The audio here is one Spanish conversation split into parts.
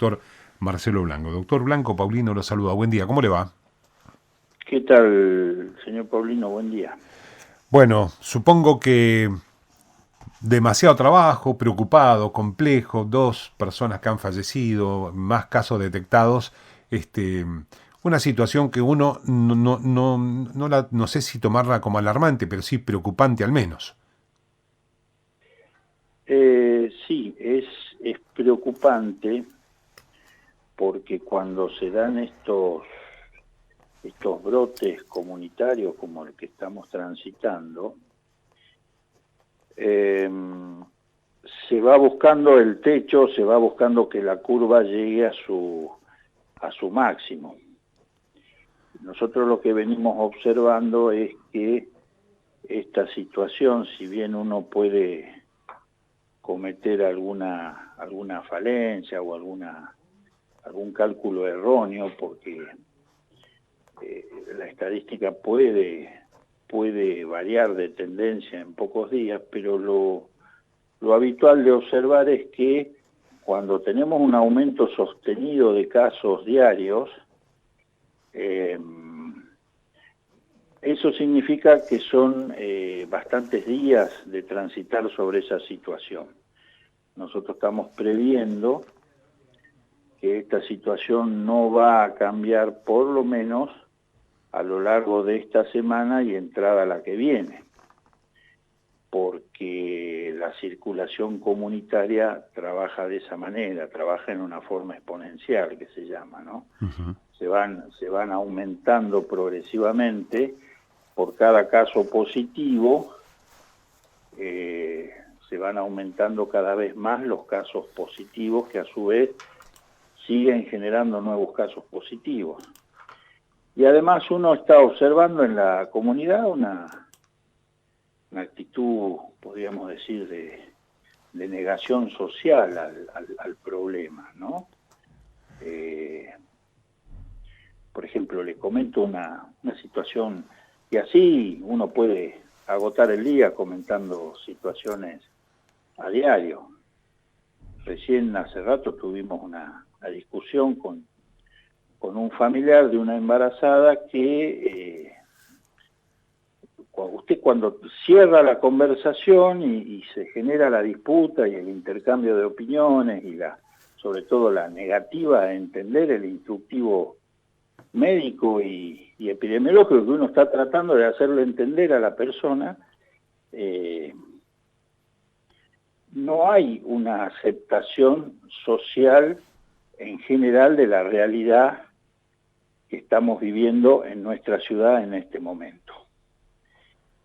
doctor Marcelo Blanco. Doctor Blanco, Paulino lo saluda. Buen día, ¿cómo le va? ¿Qué tal, señor Paulino? Buen día. Bueno, supongo que demasiado trabajo, preocupado, complejo, 2 personas que han fallecido, más casos detectados, este, una situación que uno no sé si tomarla como alarmante, pero sí preocupante al menos. Sí, es preocupante porque cuando se dan estos brotes comunitarios como el que estamos transitando, eh, se va buscando el techo, se va buscando que la curva llegue a su máximo. Nosotros lo que venimos observando es que esta situación, si bien uno puede cometer alguna falencia o algún cálculo erróneo, porque la estadística puede variar de tendencia en pocos días, pero lo habitual de observar es que cuando tenemos un aumento sostenido de casos diarios, eh, eso significa que son bastantes días de transitar sobre esa situación. Nosotros estamos previendo que esta situación no va a cambiar por lo menos a lo largo de esta semana y entrada la que viene, porque la circulación comunitaria trabaja de esa manera, trabaja en una forma exponencial que se llama, ¿no? Ujú. Se van aumentando progresivamente por cada caso positivo, se van aumentando cada vez más los casos positivos que a su vez siguen generando nuevos casos positivos. Y además uno está observando en la comunidad una actitud, podríamos decir, de negación social al problema, ¿no? Eh, por ejemplo, le comento una situación, y así uno puede agotar el día comentando situaciones a diario. Recién hace rato tuvimos una discusión con un familiar de una embarazada que usted cuando cierra la conversación y se genera la disputa y el intercambio de opiniones y sobre todo la negativa a entender el instructivo médico y epidemiológico que uno está tratando de hacerle entender a la persona, eh, no hay una aceptación social en general de la realidad que estamos viviendo en nuestra ciudad en este momento.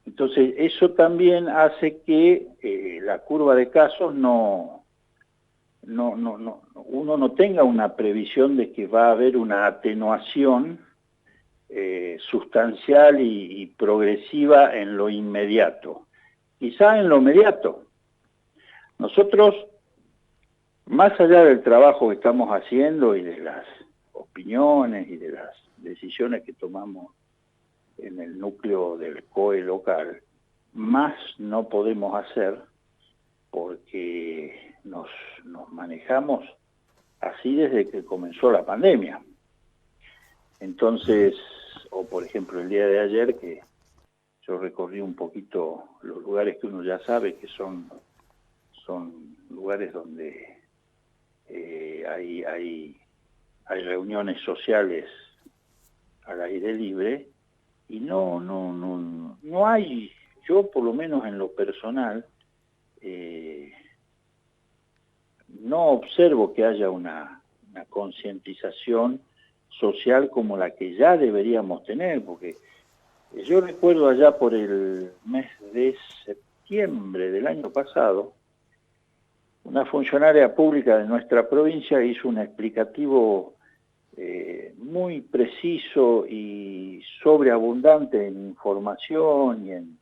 Entonces, eso también hace que la curva de casos uno no tenga una previsión de que va a haber una atenuación sustancial y progresiva en lo inmediato. Quizá en lo inmediato. Nosotros, más allá del trabajo que estamos haciendo y de las opiniones y de las decisiones que tomamos en el núcleo del COE local, más no podemos hacer porque nos manejamos así desde que comenzó la pandemia. Entonces, o por ejemplo el día de ayer que yo recorrí un poquito los lugares que uno ya sabe que son lugares donde hay reuniones sociales al aire libre y no hay, yo por lo menos en lo personal, no observo que haya una concientización social como la que ya deberíamos tener, porque yo recuerdo allá por el mes de septiembre del año pasado, una funcionaria pública de nuestra provincia hizo un explicativo muy preciso y sobreabundante en información y en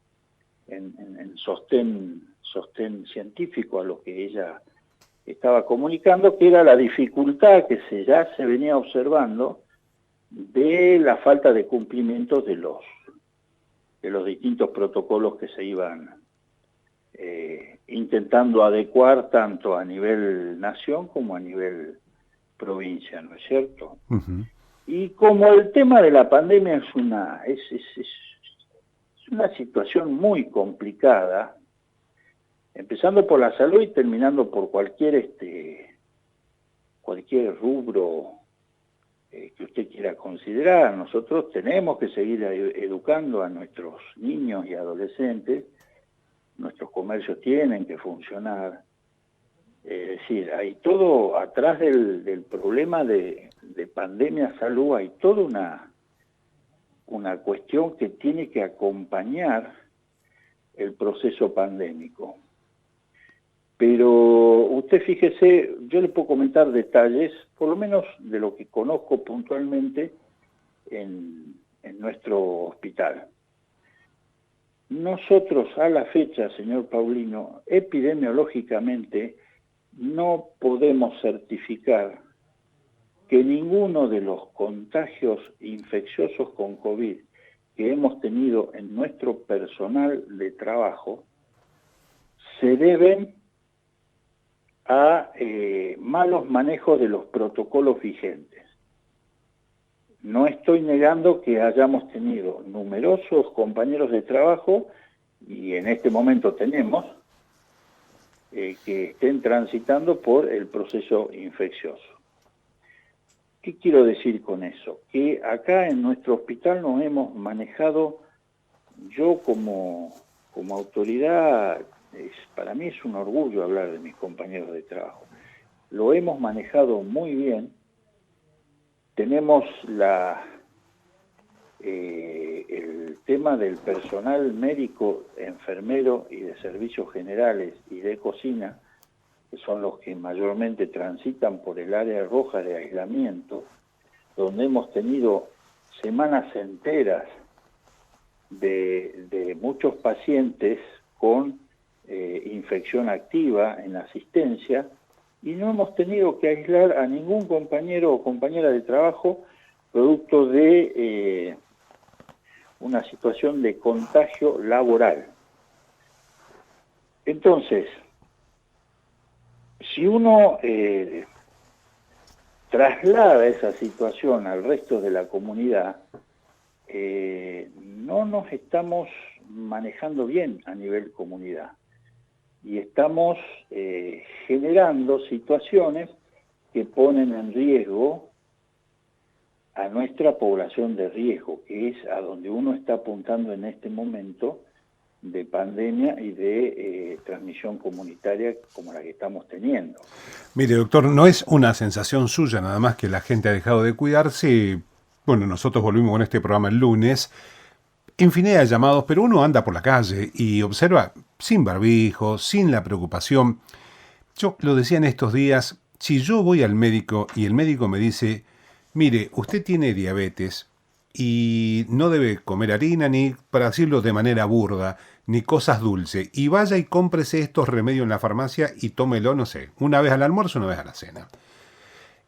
sostén científico a lo que ella estaba comunicando, que era la dificultad que ya se venía observando de la falta de cumplimiento de los distintos protocolos que se iban intentando adecuar tanto a nivel nación como a nivel provincia, ¿no es cierto? Ujú. Y como el tema de la pandemia es una situación muy complicada, empezando por la salud y terminando por cualquier rubro que usted quiera considerar. Nosotros tenemos que seguir educando a nuestros niños y adolescentes, nuestros comercios tienen que funcionar. Es decir, hay todo, atrás del problema de pandemia salud, hay toda una cuestión que tiene que acompañar el proceso pandémico. Pero usted fíjese, yo le puedo comentar detalles, por lo menos de lo que conozco puntualmente en nuestro hospital. Nosotros a la fecha, señor Paulino, epidemiológicamente no podemos certificar que ninguno de los contagios infecciosos con COVID que hemos tenido en nuestro personal de trabajo se deben a malos manejos de los protocolos vigentes. No estoy negando que hayamos tenido numerosos compañeros de trabajo, y en este momento tenemos, que estén transitando por el proceso infeccioso. ¿Qué quiero decir con eso? Que acá en nuestro hospital nos hemos manejado, yo como autoridad, para mí es un orgullo hablar de mis compañeros de trabajo. Lo hemos manejado muy bien. Tenemos el tema del personal médico, enfermero y de servicios generales y de cocina, que son los que mayormente transitan por el área roja de aislamiento, donde hemos tenido semanas enteras de muchos pacientes con infección activa en asistencia, y no hemos tenido que aislar a ningún compañero o compañera de trabajo producto de una situación de contagio laboral. Entonces, si uno traslada esa situación al resto de la comunidad, no nos estamos manejando bien a nivel comunidad. Y estamos generando situaciones que ponen en riesgo a nuestra población de riesgo, que es a donde uno está apuntando en este momento de pandemia y de transmisión comunitaria como la que estamos teniendo. Mire, doctor, no es una sensación suya nada más que la gente ha dejado de cuidarse. Bueno, nosotros volvimos con este programa el lunes. Infinidad de llamados, pero uno anda por la calle y observa sin barbijo, sin la preocupación. Yo lo decía en estos días, si yo voy al médico y el médico me dice, mire, usted tiene diabetes y no debe comer harina, ni, para decirlo de manera burda, ni cosas dulces, y vaya y cómprese estos remedios en la farmacia y tómelo, no sé, una vez al almuerzo, una vez a la cena.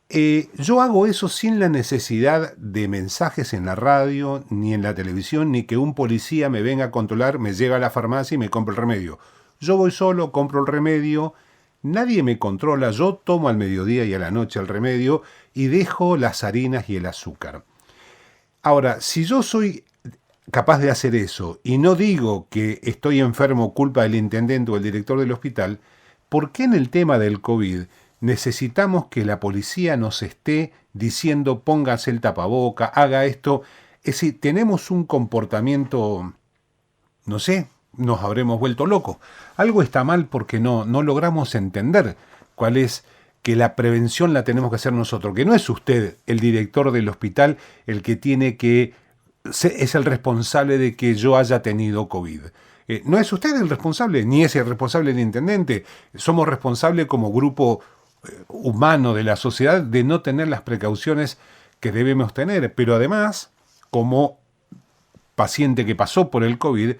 Yo hago eso sin la necesidad de mensajes en la radio, ni en la televisión, ni que un policía me venga a controlar, me lleve a la farmacia y me compre el remedio. Yo voy solo, compro el remedio, nadie me controla, yo tomo al mediodía y a la noche el remedio y dejo las harinas y el azúcar. Ahora, si yo soy capaz de hacer eso y no digo que estoy enfermo culpa del intendente o el director del hospital, ¿por qué en el tema del COVID necesitamos que la policía nos esté diciendo póngase el tapaboca, haga esto? Es decir, tenemos un comportamiento, no sé, nos habremos vuelto locos. Algo está mal porque no logramos entender cuál es, que la prevención la tenemos que hacer nosotros, que no es usted, el director del hospital, el que tiene que, es el responsable de que yo haya tenido COVID. No es usted el responsable, ni es el responsable el intendente. Somos responsables como grupo humano de la sociedad de no tener las precauciones que debemos tener. Pero además, como paciente que pasó por el COVID,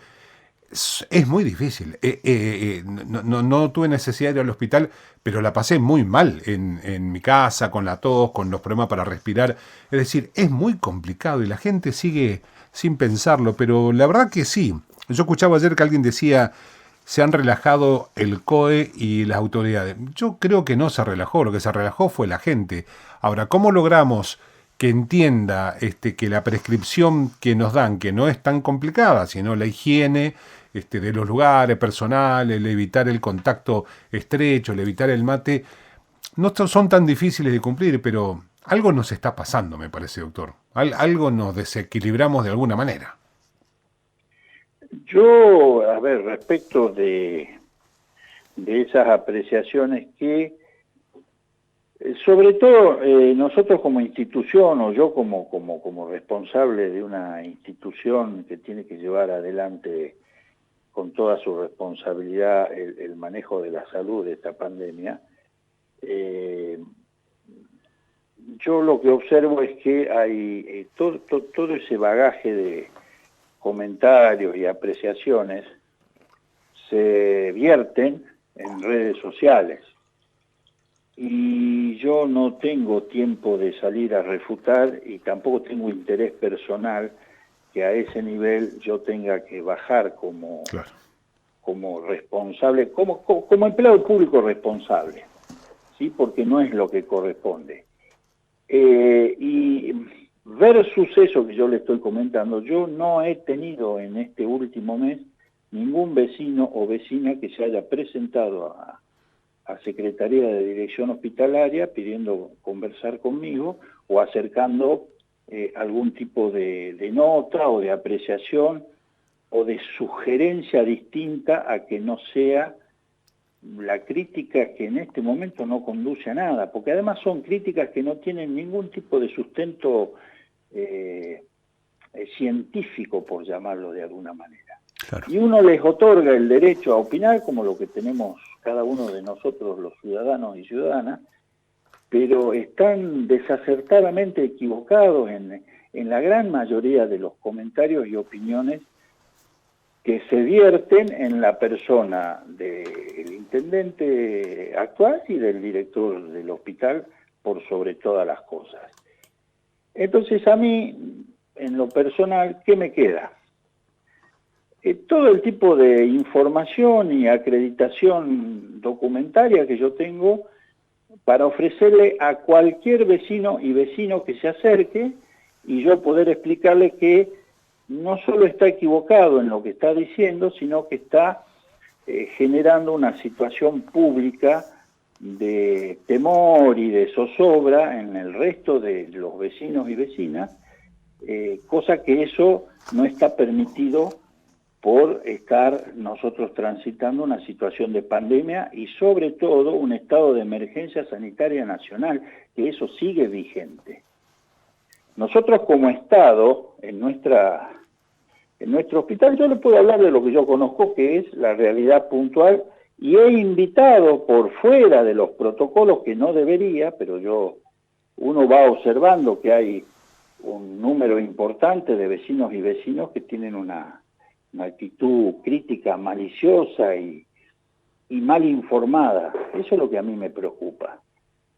es muy difícil. No tuve necesidad de ir al hospital, pero la pasé muy mal en mi casa, con la tos, con los problemas para respirar. Es decir, es muy complicado y la gente sigue sin pensarlo, pero la verdad que sí. Yo escuchaba ayer que alguien decía, se han relajado el COE y las autoridades. Yo creo que no se relajó, lo que se relajó fue la gente. Ahora, ¿cómo logramos que entienda que la prescripción que nos dan, que no es tan complicada, sino la higiene de los lugares, personal, el evitar el contacto estrecho, el evitar el mate, no son tan difíciles de cumplir, pero algo nos está pasando, me parece, doctor. Algo nos desequilibramos de alguna manera. Yo, a ver, respecto de esas apreciaciones que, sobre todo nosotros como institución, o yo como responsable de una institución que tiene que llevar adelante con toda su responsabilidad el manejo de la salud de esta pandemia, yo lo que observo es que hay todo ese bagaje de comentarios y apreciaciones se vierten en redes sociales. Y yo no tengo tiempo de salir a refutar y tampoco tengo interés personal que a ese nivel yo tenga que bajar como responsable, como empleado público responsable, ¿sí? Porque no es lo que corresponde. Y versus eso que yo le estoy comentando, yo no he tenido en este último mes ningún vecino o vecina que se haya presentado a Secretaría de Dirección Hospitalaria pidiendo conversar conmigo o acercando algún tipo de nota o de apreciación o de sugerencia distinta a que no sea la crítica que en este momento no conduce a nada, porque además son críticas que no tienen ningún tipo de sustento científico, por llamarlo de alguna manera. Claro. Y uno les otorga el derecho a opinar, como lo que tenemos cada uno de nosotros, los ciudadanos y ciudadanas, pero están desacertadamente equivocados en la gran mayoría de los comentarios y opiniones que se vierten en la persona del intendente actual y del director del hospital por sobre todas las cosas. Entonces a mí, en lo personal, ¿qué me queda? Todo el tipo de información y acreditación documentaria que yo tengo para ofrecerle a cualquier vecino y vecino que se acerque y yo poder explicarle que no solo está equivocado en lo que está diciendo, sino que está generando una situación pública de temor y de zozobra en el resto de los vecinos y vecinas, cosa que eso no está permitido por estar nosotros transitando una situación de pandemia y sobre todo un estado de emergencia sanitaria nacional, que eso sigue vigente. Nosotros como Estado, en nuestro hospital, yo le puedo hablar de lo que yo conozco, que es la realidad puntual, y he invitado por fuera de los protocolos, que no debería, pero uno va observando que hay un número importante de vecinos y vecinos que tienen una actitud crítica, maliciosa y mal informada. Eso es lo que a mí me preocupa.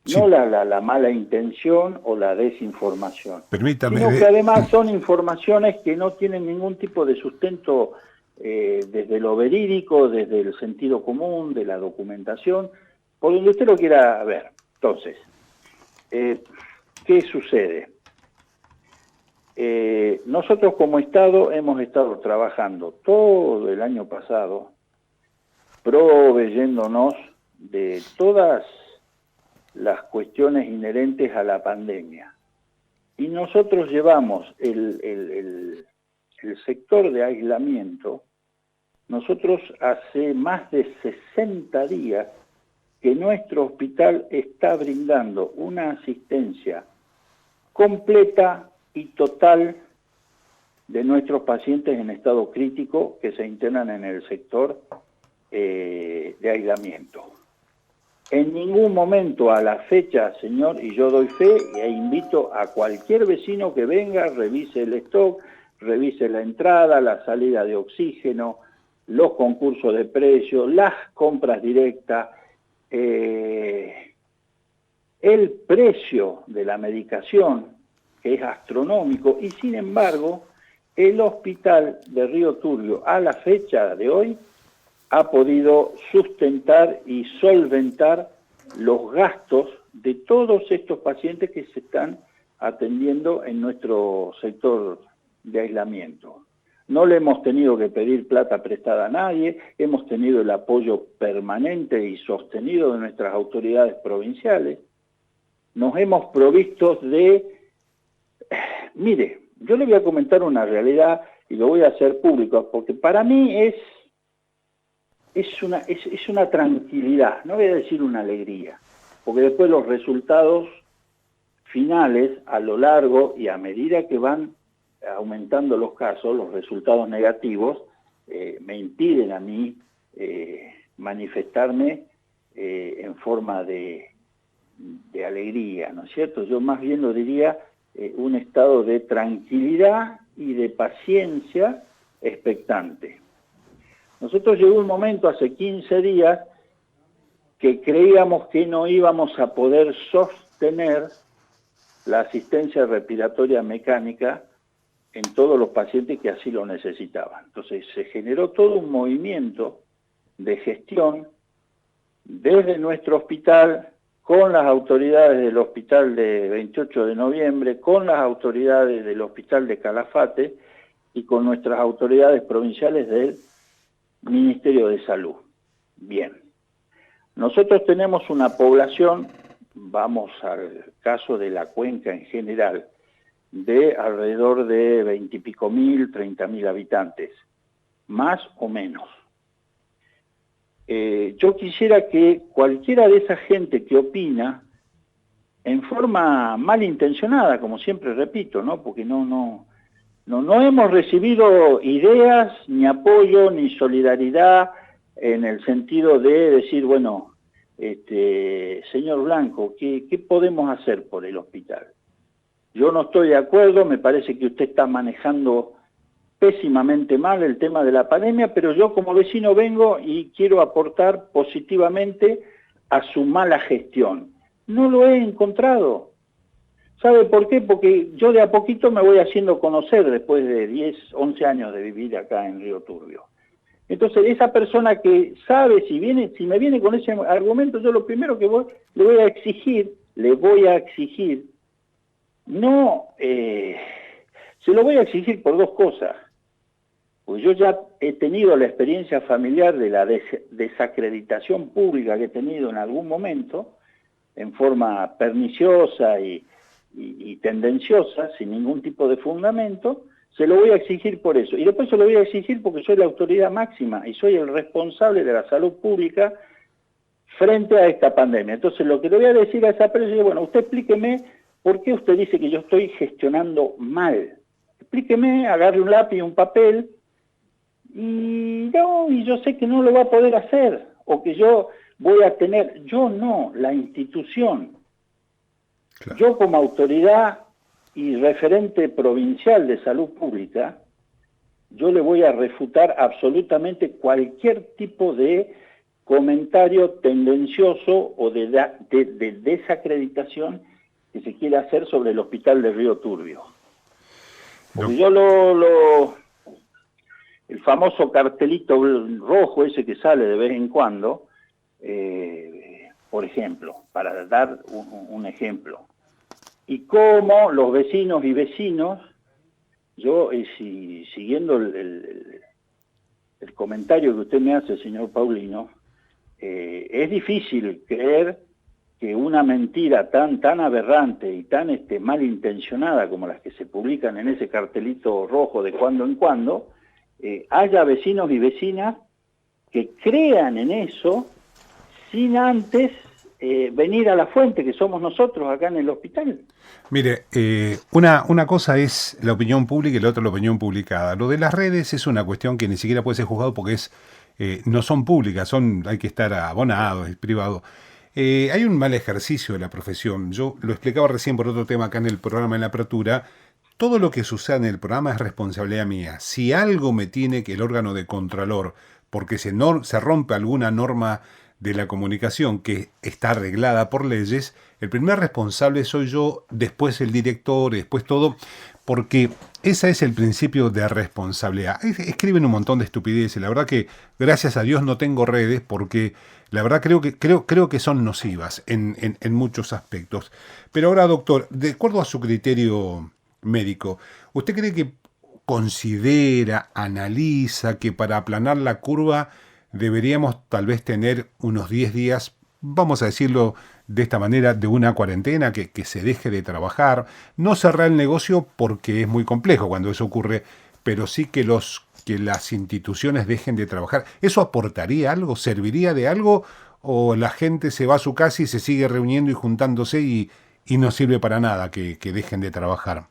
Sí. No la mala intención o la desinformación. Permítame. Sino que además son informaciones que no tienen ningún tipo de sustento desde lo verídico, desde el sentido común, de la documentación, por donde usted lo quiera ver. Entonces, ¿qué sucede? Nosotros como Estado hemos estado trabajando todo el año pasado proveyéndonos de todas las cuestiones inherentes a la pandemia. Y nosotros llevamos el sector de aislamiento, nosotros hace más de 60 días que nuestro hospital está brindando una asistencia completa y total de nuestros pacientes en estado crítico que se internan en el sector de aislamiento. En ningún momento a la fecha, señor, y yo doy fe e invito a cualquier vecino que venga, revise el stock, revise la entrada, la salida de oxígeno, los concursos de precios, las compras directas, el precio de la medicación, que es astronómico, y sin embargo, el hospital de Río Turbio, a la fecha de hoy, ha podido sustentar y solventar los gastos de todos estos pacientes que se están atendiendo en nuestro sector de aislamiento. No le hemos tenido que pedir plata prestada a nadie, hemos tenido el apoyo permanente y sostenido de nuestras autoridades provinciales. Nos hemos provisto de... Mire, yo le voy a comentar una realidad y lo voy a hacer público, porque para mí es una tranquilidad, no voy a decir una alegría, porque después los resultados finales, a lo largo y a medida que van aumentando los casos, los resultados negativos, me impiden a mí manifestarme en forma de alegría, ¿no es cierto? Yo más bien lo diría un estado de tranquilidad y de paciencia expectante. Nosotros llegó un momento hace 15 días que creíamos que no íbamos a poder sostener la asistencia respiratoria mecánica en todos los pacientes que así lo necesitaban. Entonces se generó todo un movimiento de gestión desde nuestro hospital, con las autoridades del hospital de 28 de noviembre, con las autoridades del hospital de Calafate y con nuestras autoridades provinciales del Ministerio de Salud. Bien, nosotros tenemos una población, vamos al caso de la cuenca en general, de alrededor de 20 y pico mil, 30.000 habitantes, más o menos. Yo quisiera que cualquiera de esa gente que opina, en forma malintencionada, como siempre repito, ¿no? Porque no hemos recibido ideas, ni apoyo, ni solidaridad, en el sentido de decir, bueno, señor Blanco, ¿qué podemos hacer por el hospital? Yo no estoy de acuerdo, me parece que usted está manejando pésimamente mal el tema de la pandemia, pero yo como vecino vengo y quiero aportar positivamente a su mala gestión. No lo he encontrado. ¿Sabe por qué? Porque yo de a poquito me voy haciendo conocer después de 10, 11 años de vivir acá en Río Turbio. Entonces, esa persona que sabe, si me viene con ese argumento, yo lo primero que le voy a exigir, se lo voy a exigir por dos cosas. Porque yo ya he tenido la experiencia familiar de la desacreditación pública que he tenido en algún momento, en forma perniciosa y tendenciosa, sin ningún tipo de fundamento. Se lo voy a exigir por eso. Y después se lo voy a exigir porque soy la autoridad máxima y soy el responsable de la salud pública frente a esta pandemia. Entonces lo que le voy a decir a esa persona es, bueno, usted explíqueme por qué usted dice que yo estoy gestionando mal. Explíqueme, agarre un lápiz y un papel, y yo sé que no lo va a poder hacer, o que yo voy a tener, yo no, la institución. Claro. Yo como autoridad y referente provincial de salud pública, yo le voy a refutar absolutamente cualquier tipo de comentario tendencioso o de desacreditación que se quiera hacer sobre el hospital de Río Turbio. Porque yo el famoso cartelito rojo ese que sale de vez en cuando, por ejemplo, para dar un ejemplo, y cómo los vecinos y vecinos, yo siguiendo el comentario que usted me hace, señor Paulino, es difícil creer que una mentira tan aberrante y tan malintencionada como las que se publican en ese cartelito rojo de cuando en cuando, haya vecinos y vecinas que crean en eso sin antes venir a la fuente, que somos nosotros acá en el hospital. Mire, una cosa es la opinión pública y la otra la opinión publicada. Lo de las redes es una cuestión que ni siquiera puede ser juzgado porque no son públicas, hay que estar abonados, es privado. Hay un mal ejercicio de la profesión. Yo lo explicaba recién por otro tema acá en el programa en la apertura. Todo lo que sucede en el programa es responsabilidad mía. Si algo me tiene que el órgano de contralor, porque se rompe alguna norma de la comunicación que está arreglada por leyes, el primer responsable soy yo, después el director, después todo, porque Ese es el principio de responsabilidad. Escriben un montón de estupideces. La verdad que, gracias a Dios, no tengo redes porque la verdad creo que son nocivas en muchos aspectos. Pero ahora, doctor, de acuerdo a su criterio médico, ¿usted cree que considera, analiza que para aplanar la curva deberíamos tal vez tener unos 10 días, vamos a decirlo de esta manera, de una cuarentena, que se deje de trabajar, no cerrar el negocio porque es muy complejo cuando eso ocurre, pero sí que las instituciones dejen de trabajar? ¿Eso aportaría algo? ¿Serviría de algo? ¿O la gente se va a su casa y se sigue reuniendo y juntándose y no sirve para nada que dejen de trabajar?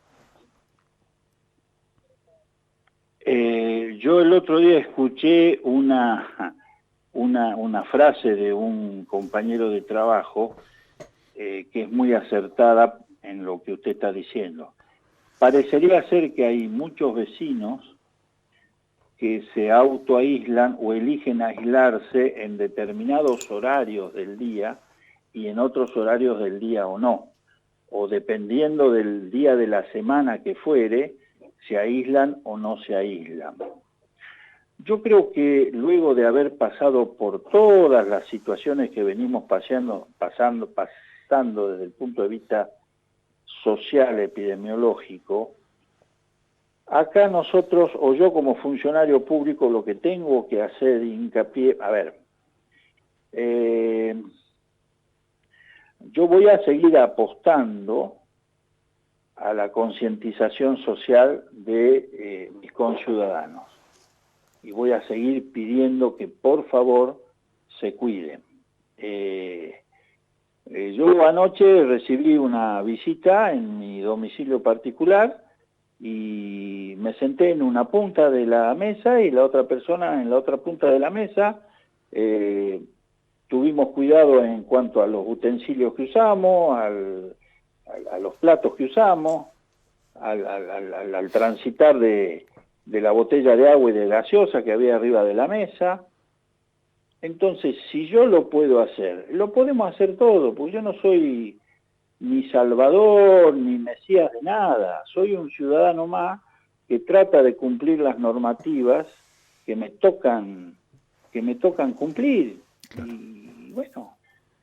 Yo el otro día escuché una frase de un compañero de trabajo que es muy acertada en lo que usted está diciendo. Parecería ser que hay muchos vecinos que se autoaíslan o eligen aislarse en determinados horarios del día y en otros horarios del día o no, o dependiendo del día de la semana que fuere, se aíslan o no se aíslan. Yo creo que luego de haber pasado por todas las situaciones que venimos pasando desde el punto de vista social, epidemiológico, acá nosotros, o yo como funcionario público, lo que tengo que hacer hincapié, a ver, yo voy a seguir apostando a la concientización social de mis conciudadanos y voy a seguir pidiendo que por favor se cuiden. Yo anoche recibí una visita en mi domicilio particular y me senté en una punta de la mesa y la otra persona en la otra punta de la mesa. Tuvimos cuidado en cuanto a los utensilios que usamos, a los platos que usamos, al transitar de la botella de agua y de gaseosa que había arriba de la mesa. Entonces, si yo lo puedo hacer, lo podemos hacer todo, porque yo no soy ni salvador, ni mesías de nada, soy un ciudadano más que trata de cumplir las normativas que me tocan cumplir. Claro. Y bueno,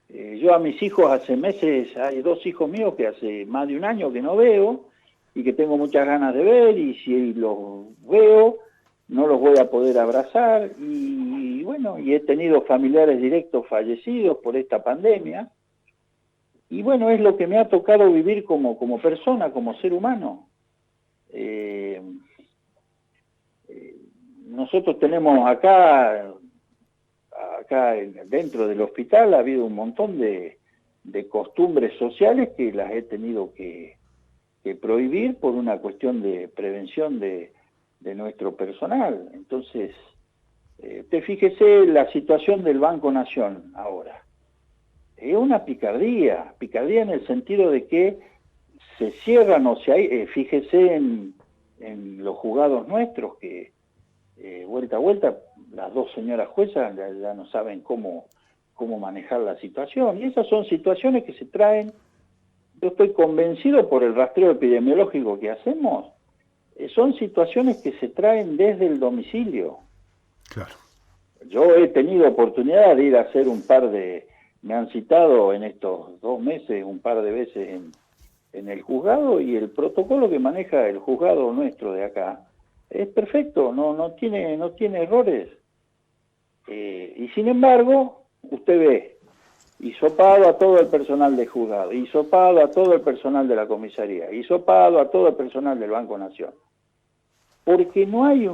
yo a mis hijos hace meses, hay 2 hijos míos que hace más de un año que no veo, y que tengo muchas ganas de ver, y si los veo, no los voy a poder abrazar, y bueno, y he tenido familiares directos fallecidos por esta pandemia, y bueno, es lo que me ha tocado vivir como persona, como ser humano. Nosotros tenemos acá dentro del hospital ha habido un montón de costumbres sociales que las he tenido que prohibir por una cuestión de prevención de nuestro personal. Entonces, usted fíjese la situación del Banco Nación ahora. Es una picardía en el sentido de que se cierran o se hay, fíjese en los juzgados nuestros que vuelta a vuelta las 2 señoras juezas ya no saben cómo manejar la situación, y esas son situaciones que se traen. Yo estoy convencido por el rastreo epidemiológico que hacemos, son situaciones que se traen desde el domicilio. Claro. Yo he tenido oportunidad de ir a hacer me han citado en estos 2 meses un par de veces en el juzgado, y el protocolo que maneja el juzgado nuestro de acá es perfecto, no tiene errores. Y sin embargo, usted ve hisopado a todo el personal de juzgado, hisopado a todo el personal de la comisaría, hisopado a todo el personal del Banco Nación, porque no hay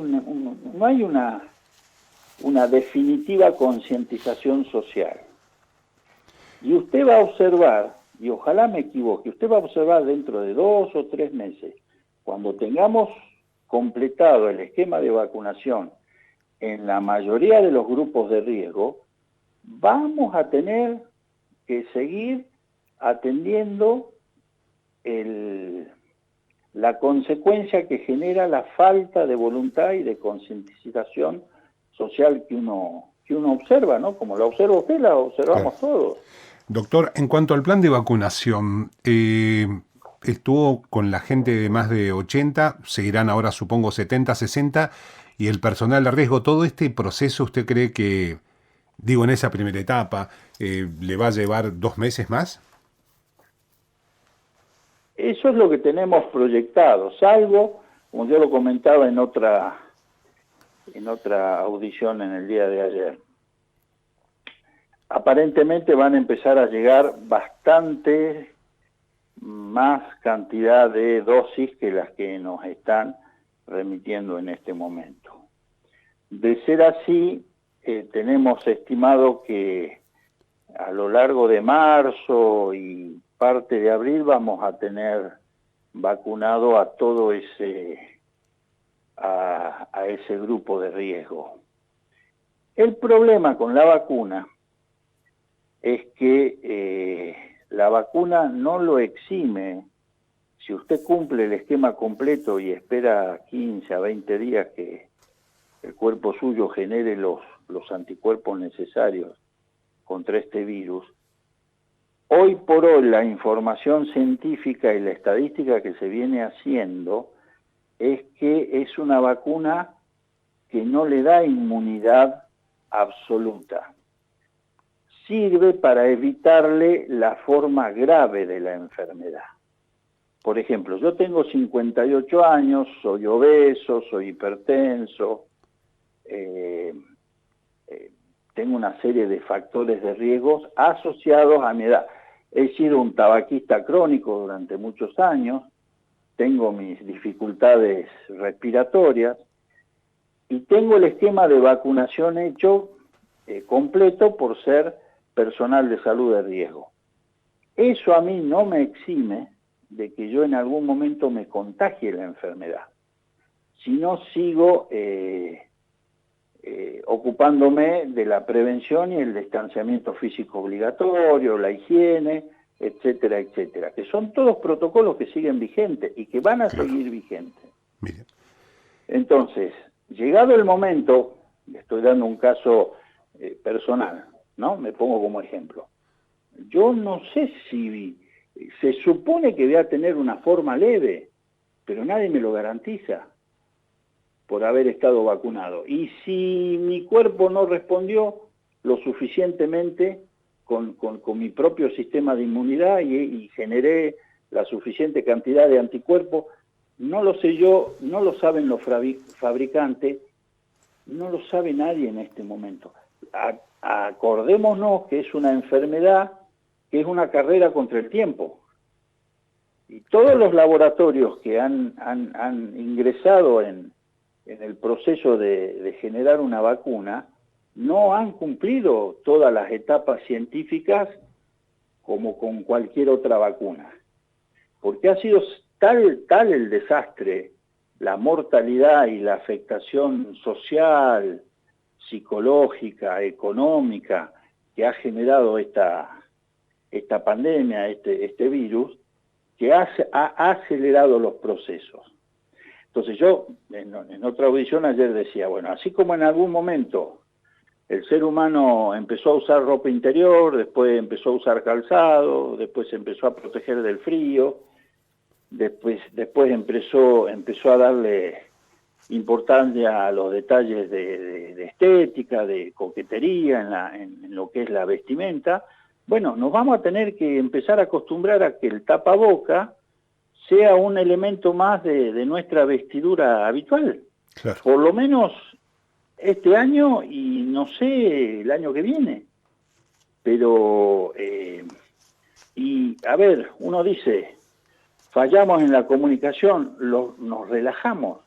una definitiva concientización social. Y usted va a observar, y ojalá me equivoque, usted va a observar dentro de 2 o 3 meses, cuando tengamos completado el esquema de vacunación en la mayoría de los grupos de riesgo, vamos a tener que seguir atendiendo la consecuencia que genera la falta de voluntad y de concientización social que uno observa, ¿no? Como la observa usted, la observamos Claro. todos. Doctor, en cuanto al plan de vacunación, estuvo con la gente de más de 80, seguirán ahora supongo 70, 60, y el personal de riesgo. ¿Todo este proceso usted cree que, digo, en esa primera etapa, le va a llevar 2 meses más? Eso es lo que tenemos proyectado, salvo, como yo lo comentaba en otra audición en el día de ayer. Aparentemente van a empezar a llegar bastante más cantidad de dosis que las que nos están remitiendo en este momento. De ser así, tenemos estimado que a lo largo de marzo y parte de abril vamos a tener vacunado a todo a ese grupo de riesgo. El problema con la vacuna es que la vacuna no lo exime. Si usted cumple el esquema completo y espera 15 a 20 días que el cuerpo suyo genere los anticuerpos necesarios contra este virus, hoy por hoy la información científica y la estadística que se viene haciendo es que es una vacuna que no le da inmunidad absoluta. Sirve para evitarle la forma grave de la enfermedad. Por ejemplo, yo tengo 58 años, soy obeso, soy hipertenso, tengo una serie de factores de riesgos asociados a mi edad. He sido un tabaquista crónico durante muchos años, tengo mis dificultades respiratorias y tengo el esquema de vacunación hecho completo por ser personal de salud de riesgo. Eso a mí no me exime de que yo en algún momento me contagie la enfermedad, si no sigo ocupándome de la prevención y el distanciamiento físico obligatorio, la higiene, etcétera, etcétera, que son todos protocolos que siguen vigentes y que van a seguir vigentes. Mire. Entonces, llegado el momento, le estoy dando un caso personal, ¿no? Me pongo como ejemplo. Yo no sé si se supone que voy a tener una forma leve, pero nadie me lo garantiza por haber estado vacunado. Y si mi cuerpo no respondió lo suficientemente con mi propio sistema de inmunidad y generé la suficiente cantidad de anticuerpos, no lo sé yo, no lo saben los fabricantes, no lo sabe nadie en este momento. Acordémonos que es una enfermedad que es una carrera contra el tiempo. Y todos los laboratorios que han ingresado en el proceso de generar una vacuna no han cumplido todas las etapas científicas como con cualquier otra vacuna. Porque ha sido tal el desastre, la mortalidad y la afectación social, psicológica, económica que ha generado esta pandemia, este virus, que ha acelerado los procesos. Entonces yo, en otra audición ayer decía, bueno, así como en algún momento el ser humano empezó a usar ropa interior, después empezó a usar calzado, después empezó a proteger del frío, después empezó a darle importancia a los detalles de estética, de coquetería en lo que es la vestimenta. Bueno, nos vamos a tener que empezar a acostumbrar a que el tapaboca sea un elemento más de nuestra vestidura habitual. Claro. Por lo menos este año y no sé el año que viene. Pero, y a ver, uno dice, fallamos en la comunicación, nos relajamos.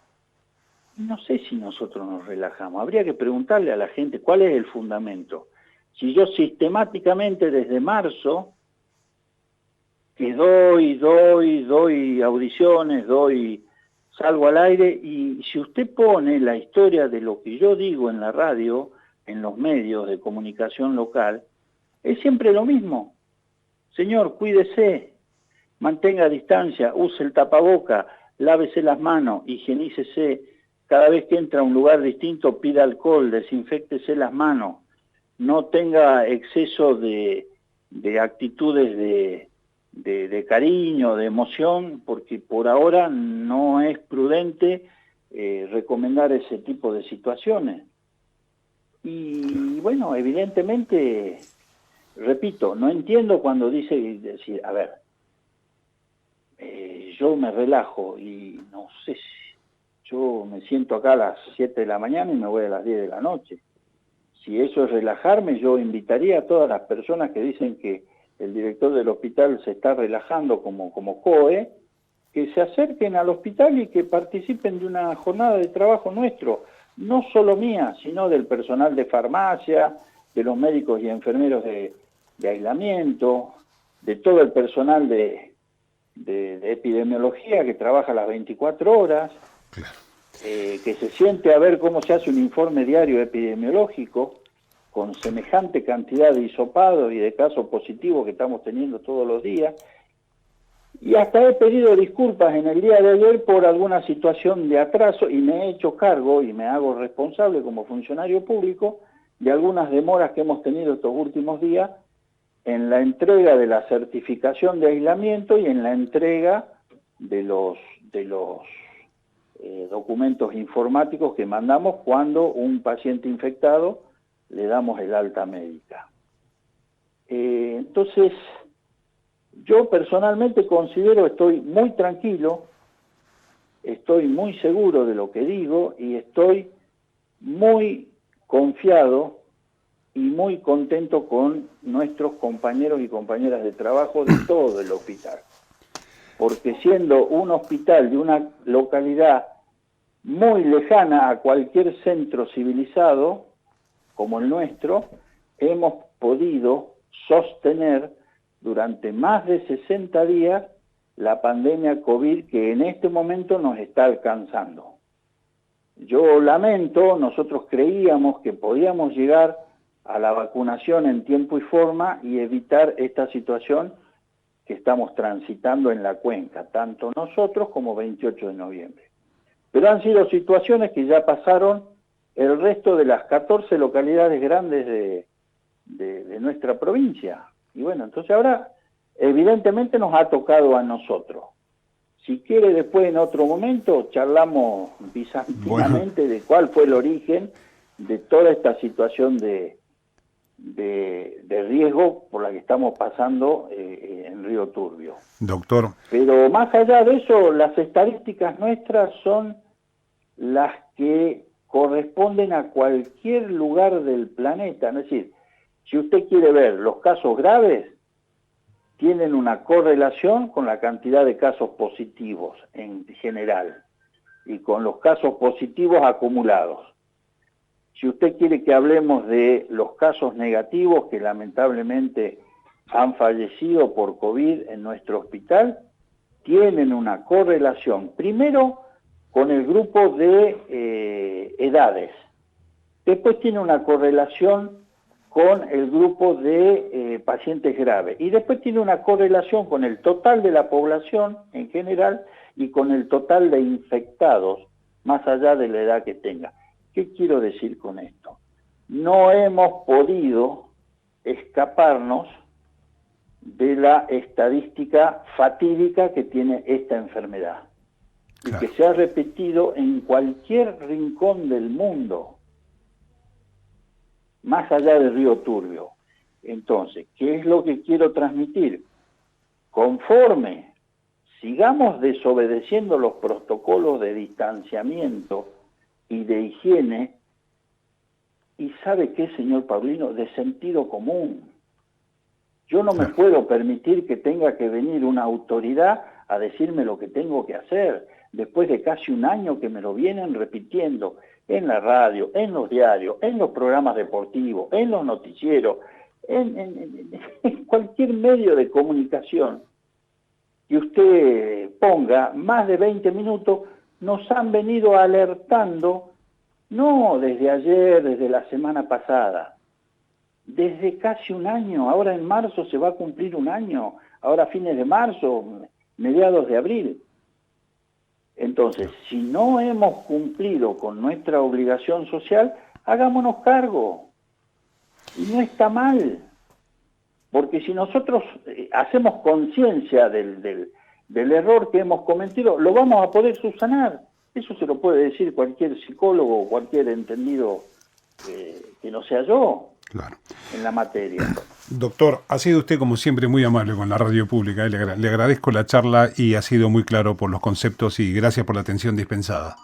No sé si nosotros nos relajamos. Habría que preguntarle a la gente cuál es el fundamento. Si yo sistemáticamente desde marzo, que doy audiciones, salgo al aire, y si usted pone la historia de lo que yo digo en la radio, en los medios de comunicación local, es siempre lo mismo. Señor, cuídese, mantenga distancia, use el tapaboca, lávese las manos, higienícese, cada vez que entra a un lugar distinto pida alcohol, desinféctese las manos, no tenga exceso de actitudes de cariño, de emoción, porque por ahora no es prudente recomendar ese tipo de situaciones. Y bueno, evidentemente, repito, no entiendo cuando dice, decir, a ver, yo me relajo y no sé si yo me siento acá a las 7 de la mañana y me voy a las 10 de la noche. Si eso es relajarme, yo invitaría a todas las personas que dicen que el director del hospital se está relajando como COE, que se acerquen al hospital y que participen de una jornada de trabajo nuestro, no solo mía, sino del personal de farmacia, de los médicos y enfermeros de aislamiento, de todo el personal de epidemiología que trabaja las 24 horas, que se siente a ver cómo se hace un informe diario epidemiológico con semejante cantidad de hisopados y de casos positivos que estamos teniendo todos los días. Y hasta he pedido disculpas en el día de ayer por alguna situación de atraso y me he hecho cargo y me hago responsable como funcionario público de algunas demoras que hemos tenido estos últimos días en la entrega de la certificación de aislamiento y en la entrega de los documentos informáticos que mandamos cuando un paciente infectado le damos el alta médica. Entonces, yo personalmente considero, estoy muy tranquilo, estoy muy seguro de lo que digo y estoy muy confiado y muy contento con nuestros compañeros y compañeras de trabajo de todo el hospital. Porque siendo un hospital de una localidad muy lejana a cualquier centro civilizado, como el nuestro, hemos podido sostener durante más de 60 días la pandemia COVID que en este momento nos está alcanzando. Yo lamento, nosotros creíamos que podíamos llegar a la vacunación en tiempo y forma y evitar esta situación que estamos transitando en la cuenca, tanto nosotros como 28 de noviembre. Pero han sido situaciones que ya pasaron el resto de las 14 localidades grandes de nuestra provincia. Y bueno, entonces ahora evidentemente nos ha tocado a nosotros. Si quiere después en otro momento charlamos bizantinamente de cuál fue el origen de toda esta situación de riesgo por la que estamos pasando en Río Turbio. Doctor. Pero más allá de eso, las estadísticas nuestras son las que corresponden a cualquier lugar del planeta. Es decir, si usted quiere ver los casos graves, tienen una correlación con la cantidad de casos positivos en general y con los casos positivos acumulados. Si usted quiere que hablemos de los casos negativos que lamentablemente han fallecido por COVID en nuestro hospital, tienen una correlación, primero con el grupo de edades, después tiene una correlación con el grupo de pacientes graves y después tiene una correlación con el total de la población en general y con el total de infectados, más allá de la edad que tenga. ¿Qué quiero decir con esto? No hemos podido escaparnos de la estadística fatídica que tiene esta enfermedad y que se ha repetido en cualquier rincón del mundo, más allá del Río Turbio. Entonces, ¿qué es lo que quiero transmitir? Conforme sigamos desobedeciendo los protocolos de distanciamiento y de higiene, y ¿sabe qué, señor Paulino? De sentido común. Yo no me puedo permitir que tenga que venir una autoridad a decirme lo que tengo que hacer, después de casi un año que me lo vienen repitiendo en la radio, en los diarios, en los programas deportivos, en los noticieros, en cualquier medio de comunicación que usted ponga, más de 20 minutos, nos han venido alertando, no desde ayer, desde la semana pasada, desde casi un año. Ahora en marzo se va a cumplir un año, ahora fines de marzo, mediados de abril. Entonces, si no hemos cumplido con nuestra obligación social, hagámonos cargo. Y no está mal. porque si nosotros hacemos conciencia del error que hemos cometido, lo vamos a poder subsanar. Eso se lo puede decir cualquier psicólogo o cualquier entendido que no sea yo, claro, en la materia. Doctor, ha sido usted como siempre muy amable con la radio pública. Le agradezco la charla y ha sido muy claro por los conceptos y gracias por la atención dispensada.